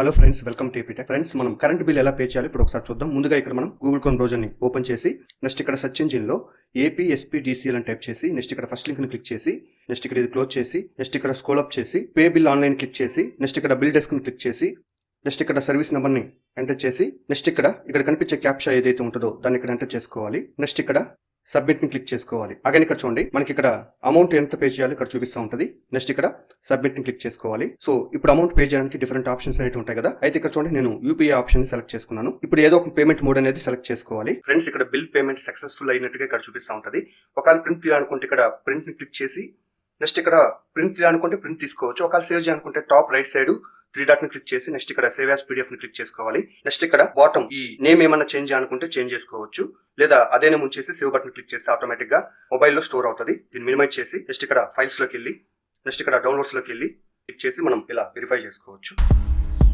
Hello friends, welcome to AP tech. Friends, మనం current bill ఎలా pay చేయాలి ఇప్పుడు ఒకసారి చూద్దాం. ముందుగా ఇక్కడ మనం గూగుల్ క్రోమ్ బ్రౌజర్ని ఓపెన్ చేసి నెక్స్ట్ ఇక్కడ సెర్చ్ ఇంజిన్లో APSPDCL అని టైప్ చేసి నెక్స్ట్ ఇక్కడ ఫస్ట్ లింక్ని క్లిక్ చేసి నెక్స్ట్ ఇక్కడ ఇది క్లోజ్ చేసి నెక్స్ట్ ఇక్కడ స్క్రోల్ అప్ చేసి పే బిల్ ఆన్లైన్ క్లిక్ చేసి నెక్స్ట్ ఇక్కడ బిల్ డెస్క్ని క్లిక్ చేసి నెక్స్ట్ ఇక్కడ సర్వీస్ నెంబర్ని ఎంటర్ చేసి నెక్స్ట్ ఇక్కడ కనిపించే క్యాప్చా ఏదైతే ఉంటుందో దాన్ని ఇక్కడ ఎంటర్ చేసుకోవాలి. నెక్స్ట్ ఇక్కడ సబ్మిట్ ని క్లిక్ చేసుకోవాలి. అగైన్ ఇక్కడ చూడండి, మనకి ఇక్కడ అమౌంట్ ఎంత పే చేయాలి ఇక్కడ చూపిస్తూ ఉంటుంది. నెక్స్ట్ ఇక్కడ సబ్మిట్ ని క్లిక్ చేసుకోవాలి. సో ఇప్పుడు అమౌంట్ పే చేయడానికి డిఫరెంట్ ఆప్షన్స్ అనేవి ఉంటాయి కదా. అయితే ఇక్కడ చూడండి, నేను UPI ఆప్షన్ ని సెలెక్ట్ చేసుకున్నాను. ఇప్పుడు ఏదో ఒక పేమెంట్ మోడ్ అనేది సెలెక్ట్ చేసుకోవాలి. ఫ్రెండ్స్, ఇక్కడ బిల్ పేమెంట్ సక్సెస్ఫుల్ అయినట్టుగా ఇక్కడ చూపిస్తూ ఉంటుంది. ఒకవేళ ప్రింట్ తీయాలనుకుంటే ఇక్కడ ప్రింట్ ని క్లిక్ చేసి నెక్స్ట్ ఇక్కడ ప్రింట్ తీయాలనుకుంటే ప్రింట్ తీసుకోవచ్చు. ఒకవేళ సేవ్ చేయాలనుకుంటే టాప్ రైట్ సైడ్ 3 డాట్ ని క్లిక్ చేసి నెక్స్ట్ ఇక్కడ సేవ్ యాస్ PDF ని క్లిక్ చేసుకోవాలి. నెక్స్ట్ ఇక్కడ బాటమ్ ఈ నేమ్ ఏమన్నా చేంజ్ చేయాలనుకుంటే చేంజ్ చేసుకోవచ్చు, లేదా అదే నేమ్ ఉంచేసి సేవ్ బటన్ క్లిక్ చేస్తే ఆటోమేటిక్ గా మొబైల్లో స్టోర్ అవుతుంది. దీన్ని మినిమైజ్ చేసి నెక్స్ట్ ఇక్కడ ఫైల్స్ లోకి వెళ్ళి నెక్స్ట్ ఇక్కడ డౌన్లోడ్స్ లోకి వెళ్ళి క్లిక్ చేసి మనం ఇలా వెరిఫై చేసుకోవచ్చు.